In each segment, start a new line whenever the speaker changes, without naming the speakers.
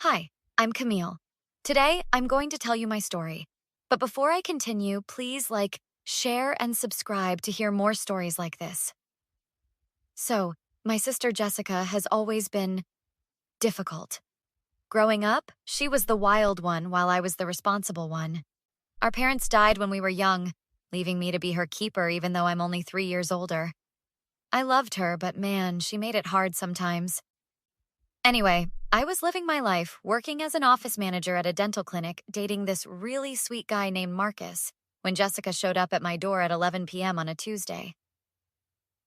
Hi, I'm Camille. Today, I'm going to tell you my story. But before I continue, please share, and subscribe to hear more stories like this. So, my sister Jessica has always been difficult. Growing up, she was the wild one while I was the responsible one. Our parents died when we were young, leaving me to be her keeper even though I'm only 3 years older. I loved her, but man, she made it hard sometimes. Anyway, I was living my life, working as an office manager at a dental clinic, dating this really sweet guy named Marcus, when Jessica showed up at my door at 11 p.m. on a Tuesday.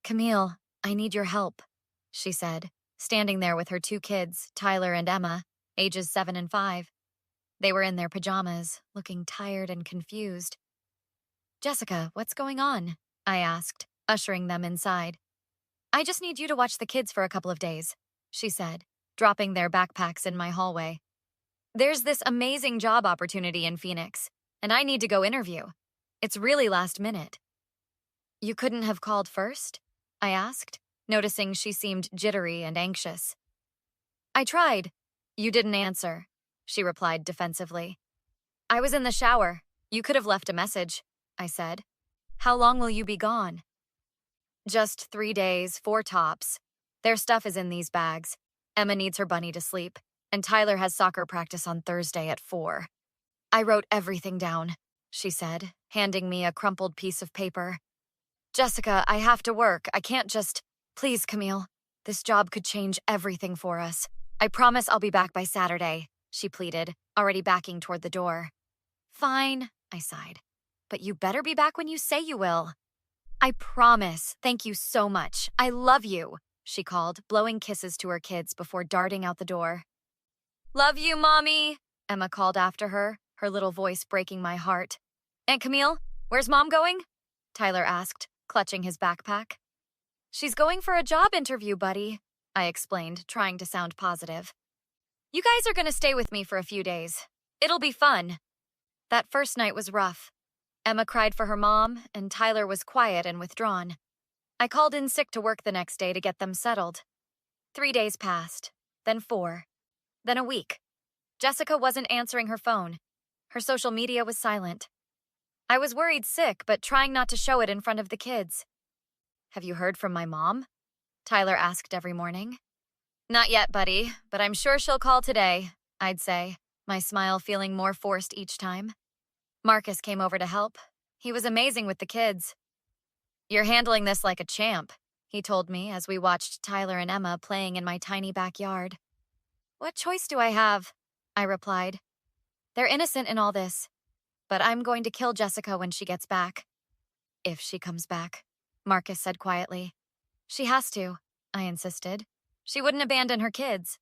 "Camille, I need your help," she said, standing there with her two kids, Tyler and Emma, ages 7 and 5. They were in their pajamas, looking tired and confused. "Jessica, what's going on?" I asked, ushering them inside. "I just need you to watch the kids for a couple of days," she said, dropping their backpacks in my hallway. "There's this amazing job opportunity in Phoenix, and I need to go interview. It's really last minute." "You couldn't have called first?" I asked, noticing she seemed jittery and anxious. "I tried. You didn't answer," she replied defensively. "I was in the shower. You could have left a message," I said. "How long will you be gone?" "Just 3 days, 4 tops. Their stuff is in these bags. Emma needs her bunny to sleep, and Tyler has soccer practice on Thursday at 4. I wrote everything down," she said, handing me a crumpled piece of paper. "Jessica, I have to work. I can't just... Please, Camille. This job could change everything for us. I promise I'll be back by Saturday," she pleaded, already backing toward the door. "Fine," I sighed. "But you better be back when you say you will." "I promise. Thank you so much. I love you," she called, blowing kisses to her kids before darting out the door. "Love you, Mommy," Emma called after her, her little voice breaking my heart. "Aunt Camille, where's Mom going?" Tyler asked, clutching his backpack. "She's going for a job interview, buddy," I explained, trying to sound positive. "You guys are going to stay with me for a few days. It'll be fun." That first night was rough. Emma cried for her mom, and Tyler was quiet and withdrawn. I called in sick to work the next day to get them settled. 3 days passed, then 4, then a week. Jessica wasn't answering her phone. Her social media was silent. I was worried sick, but trying not to show it in front of the kids. "Have you heard from my mom?" Tyler asked every morning. "Not yet, buddy, but I'm sure she'll call today," I'd say, my smile feeling more forced each time. Marcus came over to help. He was amazing with the kids. "You're handling this like a champ," he told me as we watched Tyler and Emma playing in my tiny backyard. "What choice do I have?" I replied. "They're innocent in all this, but I'm going to kill Jessica when she gets back." "If she comes back," Marcus said quietly. "She has to," I insisted. "She wouldn't abandon her kids."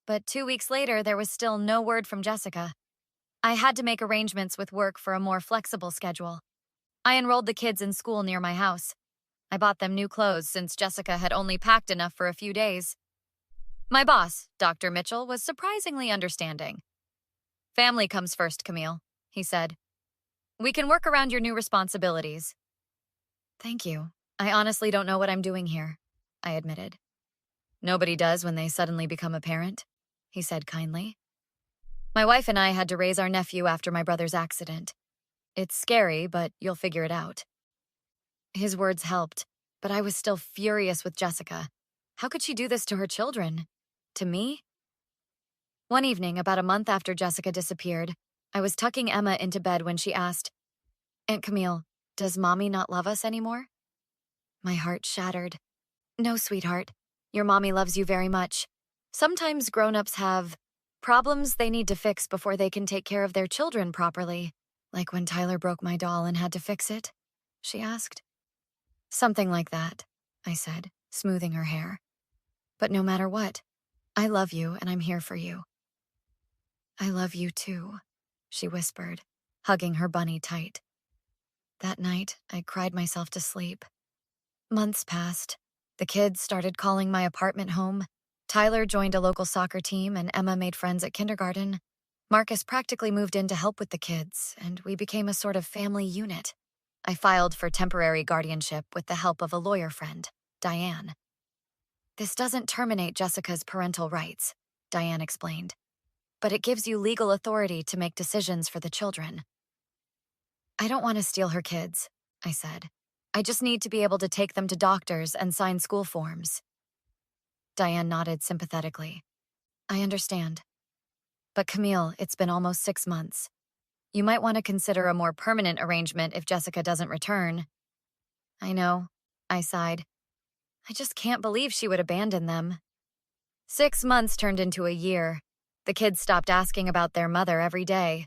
But 2 weeks later, there was still no word from Jessica. I had to make arrangements with work for a more flexible schedule. I enrolled the kids in school near my house. I bought them new clothes since Jessica had only packed enough for a few days. My boss, Dr. Mitchell, was surprisingly understanding. "Family comes first, Camille," he said. "We can work around your new responsibilities." "Thank you. I honestly don't know what I'm doing here," I admitted. "Nobody does when they suddenly become a parent," he said kindly. "My wife and I had to raise our nephew after my brother's accident. It's scary, but you'll figure it out." His words helped, but I was still furious with Jessica. How could she do this to her children? To me? One evening, about a month after Jessica disappeared, I was tucking Emma into bed when she asked, "Aunt Camille, does Mommy not love us anymore?" My heart shattered. "No, sweetheart. Your mommy loves you very much. Sometimes grown-ups have problems they need to fix before they can take care of their children properly, like when Tyler broke my doll and had to fix it," she asked. "Something like that," I said, smoothing her hair. "But no matter what, I love you and I'm here for you." "I love you too," she whispered, hugging her bunny tight. That night, I cried myself to sleep. Months passed. The kids started calling my apartment home. Tyler joined a local soccer team and Emma made friends at kindergarten. Marcus practically moved in to help with the kids, and we became a sort of family unit. I filed for temporary guardianship with the help of a lawyer friend, Diane. "This doesn't terminate Jessica's parental rights," Diane explained. But it gives you legal authority to make decisions for the children. I don't want to steal her kids, I said. I just need to be able to take them to doctors and sign school forms. Diane nodded sympathetically. I understand. But Camille, it's been almost 6 months. You might want to consider a more permanent arrangement if Jessica doesn't return. I know, I sighed. I just can't believe she would abandon them. 6 months turned into a year. The kids stopped asking about their mother every day.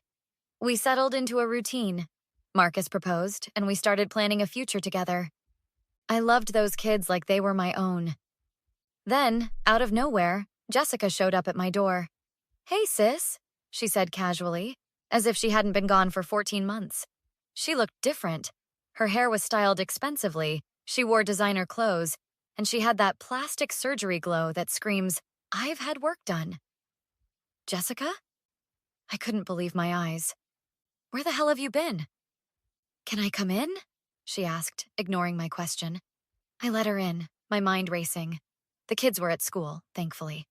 We settled into a routine. Marcus proposed, and we started planning a future together. I loved those kids like they were my own. Then, out of nowhere, Jessica showed up at my door. Hey, sis, she said casually, as if she hadn't been gone for 14 months. She looked different. Her hair was styled expensively, she wore designer clothes, and she had that plastic surgery glow that screams, I've had work done. Jessica? I couldn't believe my eyes. Where the hell have you been? Can I come in? She asked, ignoring my question. I let her in, my mind racing. The kids were at school, thankfully.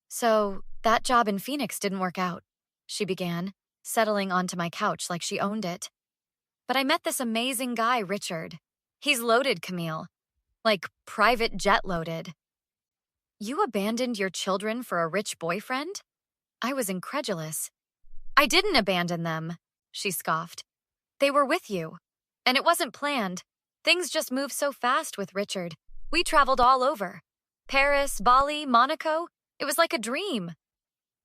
So, that job in Phoenix didn't work out, she began, settling onto my couch like she owned it. But I met this amazing guy, Richard. He's loaded, Camille. Like, private jet loaded. You abandoned your children for a rich boyfriend? I was incredulous. I didn't abandon them, she scoffed. They were with you. And it wasn't planned. Things just moved so fast with Richard. We traveled all over. Paris, Bali, Monaco. It was like a dream.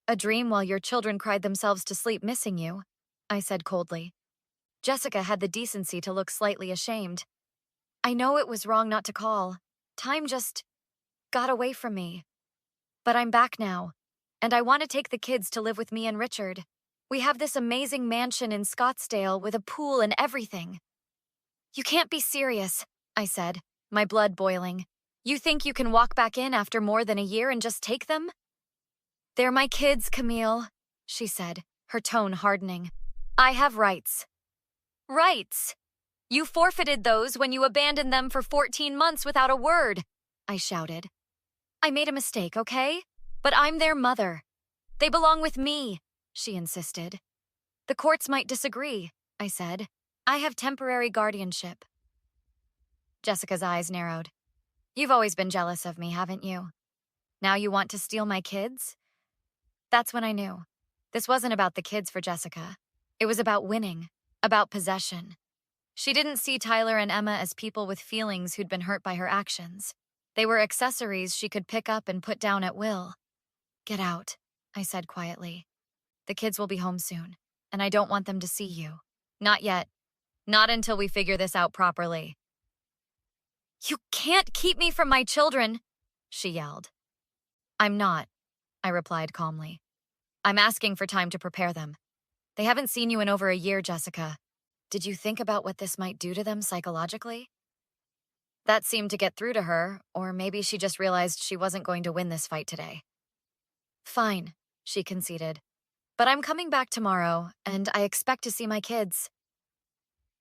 A dream while your children cried themselves to sleep missing you, I said coldly. Jessica had the decency to look slightly ashamed. I know it was wrong not to call. Time just got away from me. But I'm back now, and I want to take the kids to live with me and Richard. We have this amazing mansion in Scottsdale with a pool and everything. You can't be serious, I said, my blood boiling. You think you can walk back in after more than a year and just take them? They're my kids, Camille, she said, her tone hardening. I have rights. Rights? You forfeited those when you abandoned them for 14 months without a word, I shouted. I made a mistake, okay? But I'm their mother. They belong with me, she insisted. The courts might disagree, I said. I have temporary guardianship. Jessica's eyes narrowed. You've always been jealous of me, haven't you? Now you want to steal my kids? That's when I knew. This wasn't about the kids for Jessica. It was about winning, about possession. She didn't see Tyler and Emma as people with feelings who'd been hurt by her actions. They were accessories she could pick up and put down at will. Get out, I said quietly. The kids will be home soon, and I don't want them to see you. Not yet. Not until we figure this out properly. You can't keep me from my children, she yelled. I'm not, I replied calmly. I'm asking for time to prepare them. They haven't seen you in over a year, Jessica. Did you think about what this might do to them psychologically? That seemed to get through to her, or maybe she just realized she wasn't going to win this fight today. Fine, she conceded. But I'm coming back tomorrow, and I expect to see my kids.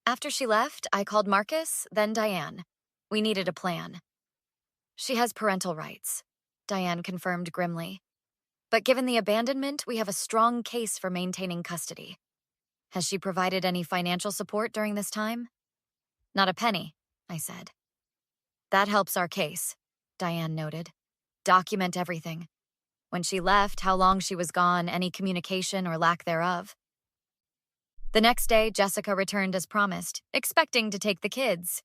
After she left, I called Marcus, then Diane. We needed a plan. She has parental rights, Diane confirmed grimly. But given the abandonment, we have a strong case for maintaining custody. Has she provided any financial support during this time? Not a penny, I said. That helps our case, Diane noted. Document everything. When she left, how long she was gone, any communication or lack thereof. The next day, Jessica returned as promised, expecting to take the kids.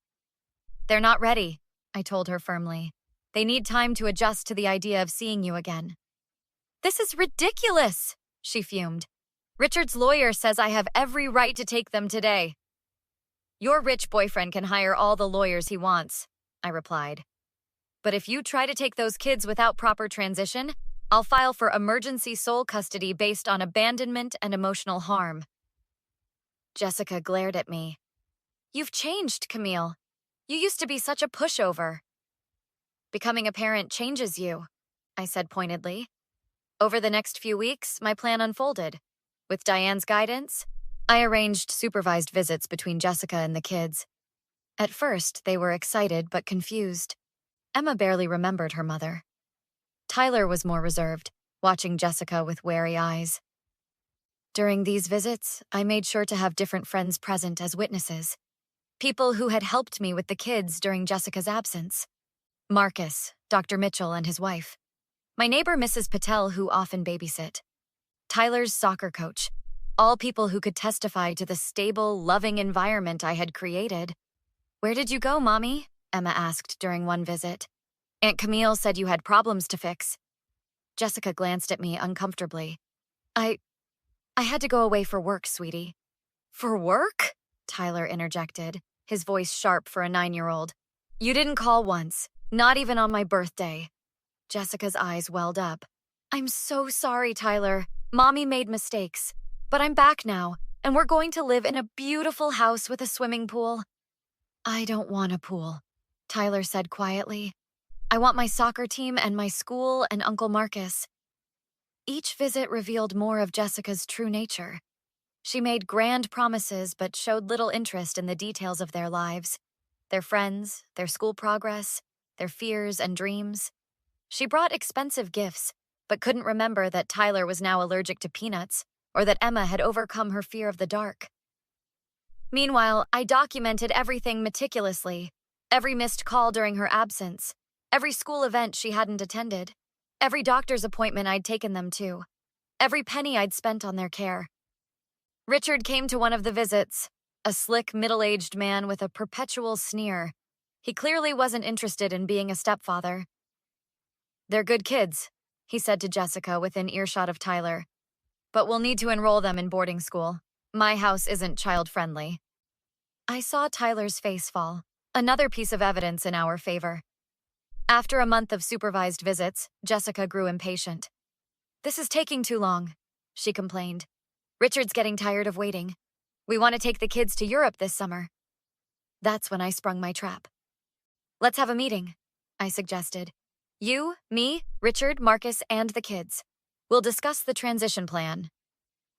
They're not ready, I told her firmly. They need time to adjust to the idea of seeing you again. This is ridiculous, she fumed. Richard's lawyer says I have every right to take them today. Your rich boyfriend can hire all the lawyers he wants, I replied. But if you try to take those kids without proper transition, I'll file for emergency sole custody based on abandonment and emotional harm. Jessica glared at me. You've changed, Camille. You used to be such a pushover. Becoming a parent changes you, I said pointedly. Over the next few weeks, my plan unfolded. With Diane's guidance, I arranged supervised visits between Jessica and the kids. At first, they were excited but confused. Emma barely remembered her mother. Tyler was more reserved, watching Jessica with wary eyes. During these visits, I made sure to have different friends present as witnesses, people who had helped me with the kids during Jessica's absence. Marcus, Dr. Mitchell, and his wife. My neighbor, Mrs. Patel, who often babysit. Tyler's soccer coach. All people who could testify to the stable, loving environment I had created. "Where did you go, Mommy?" Emma asked during one visit. "Aunt Camille said you had problems to fix." Jessica glanced at me uncomfortably. I had to go away for work, sweetie." "For work?" Tyler interjected, his voice sharp for a 9-year-old. "You didn't call once, not even on my birthday." Jessica's eyes welled up. "I'm so sorry, Tyler. Mommy made mistakes. But I'm back now, and we're going to live in a beautiful house with a swimming pool." "I don't want a pool," Tyler said quietly. "I want my soccer team and my school and Uncle Marcus." Each visit revealed more of Jessica's true nature. She made grand promises but showed little interest in the details of their lives, their friends, their school progress, their fears and dreams. She brought expensive gifts, but couldn't remember that Tyler was now allergic to peanuts or that Emma had overcome her fear of the dark. Meanwhile, I documented everything meticulously, every missed call during her absence, every school event she hadn't attended, every doctor's appointment I'd taken them to, every penny I'd spent on their care. Richard came to one of the visits, a slick, middle-aged man with a perpetual sneer. He clearly wasn't interested in being a stepfather. "They're good kids," he said to Jessica within earshot of Tyler. "But we'll need to enroll them in boarding school. My house isn't child-friendly." I saw Tyler's face fall, another piece of evidence in our favor. After a month of supervised visits, Jessica grew impatient. "This is taking too long," she complained. "Richard's getting tired of waiting. We want to take the kids to Europe this summer." That's when I sprung my trap. "Let's have a meeting," I suggested. "You, me, Richard, Marcus, and the kids. We'll discuss the transition plan."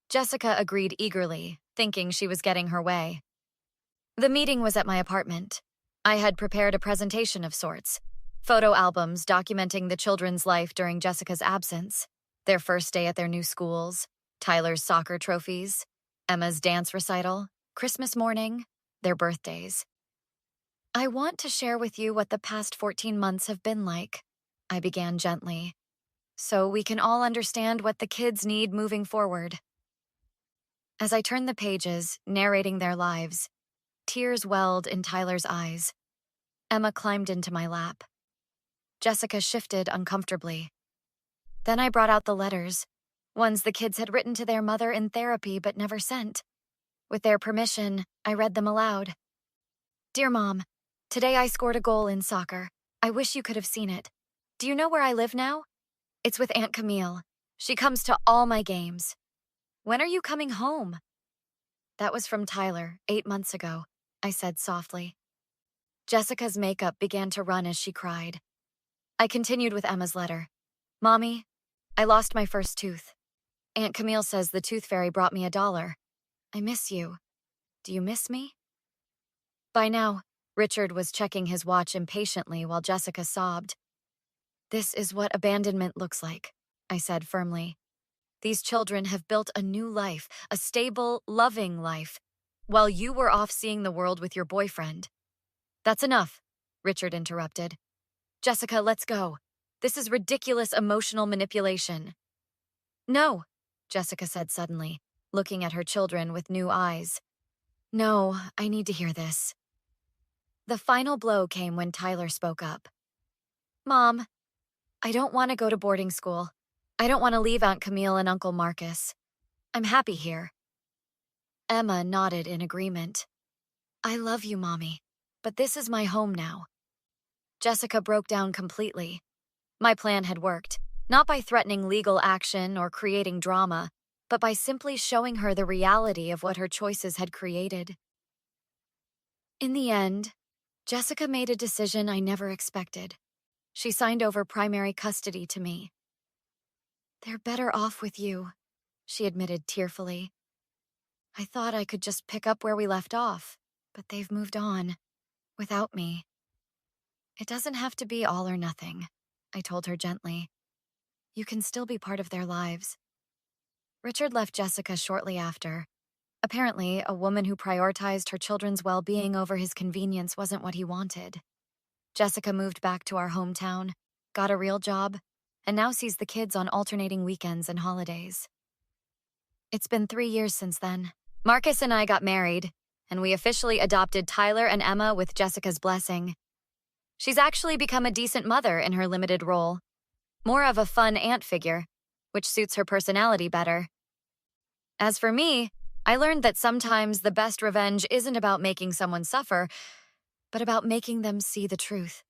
Jessica agreed eagerly, thinking she was getting her way. The meeting was at my apartment. I had prepared a presentation of sorts, photo albums documenting the children's life during Jessica's absence, their first day at their new schools, Tyler's soccer trophies, Emma's dance recital, Christmas morning, their birthdays. "I want to share with you what the past 14 months have been like," I began gently, "so we can all understand what the kids need moving forward." As I turned the pages, narrating their lives, tears welled in Tyler's eyes. Emma climbed into my lap. Jessica shifted uncomfortably. Then I brought out the letters, ones the kids had written to their mother in therapy but never sent. With their permission, I read them aloud. "Dear Mom, today I scored a goal in soccer. I wish you could have seen it. Do you know where I live now? It's with Aunt Camille. She comes to all my games. When are you coming home?" That was from Tyler, 8 months ago, I said softly. Jessica's makeup began to run as she cried. I continued with Emma's letter. "Mommy, I lost my first tooth. Aunt Camille says the tooth fairy brought me $1. I miss you. Do you miss me?" By now, Richard was checking his watch impatiently while Jessica sobbed. "This is what abandonment looks like," I said firmly. "These children have built a new life, a stable, loving life, while you were off seeing the world with your boyfriend." "That's enough," Richard interrupted. "Jessica, let's go. This is ridiculous emotional manipulation." "No," Jessica said suddenly, looking at her children with new eyes. "No, I need to hear this." The final blow came when Tyler spoke up. "Mom, I don't want to go to boarding school. I don't want to leave Aunt Camille and Uncle Marcus. I'm happy here." Emma nodded in agreement. "I love you, Mommy, but this is my home now." Jessica broke down completely. My plan had worked, not by threatening legal action or creating drama, but by simply showing her the reality of what her choices had created. In the end, Jessica made a decision I never expected. She signed over primary custody to me. "They're better off with you," she admitted tearfully. "I thought I could just pick up where we left off, but they've moved on, without me." "It doesn't have to be all or nothing," I told her gently. you can still be part of their lives. Richard left Jessica shortly after. Apparently, a woman who prioritized her children's well-being over his convenience wasn't what he wanted. Jessica moved back to our hometown, got a real job, and now sees the kids on alternating weekends and holidays. It's been 3 years since then. Marcus and I got married, and we officially adopted Tyler and Emma with Jessica's blessing. She's actually become a decent mother in her limited role. More of a fun aunt figure, which suits her personality better. As for me, I learned that sometimes the best revenge isn't about making someone suffer, but about making them see the truth.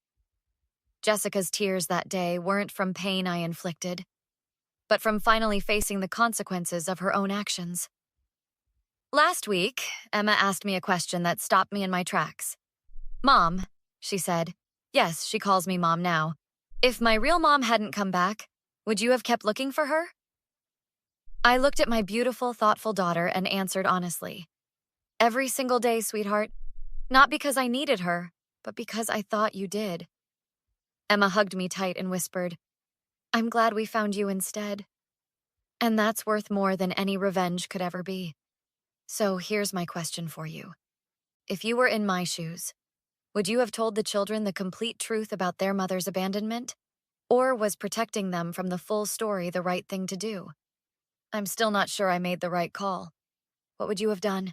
Jessica's tears that day weren't from pain I inflicted, but from finally facing the consequences of her own actions. Last week, Emma asked me a question that stopped me in my tracks. "Mom," she said. Yes, she calls me Mom now. "If my real mom hadn't come back, would you have kept looking for her?" I looked at my beautiful, thoughtful daughter and answered honestly. "Every single day, sweetheart. Not because I needed her, but because I thought you did." Emma hugged me tight and whispered, "I'm glad we found you instead." And that's worth more than any revenge could ever be. So here's my question for you. If you were in my shoes, would you have told the children the complete truth about their mother's abandonment? Or was protecting them from the full story the right thing to do? I'm still not sure I made the right call. What would you have done?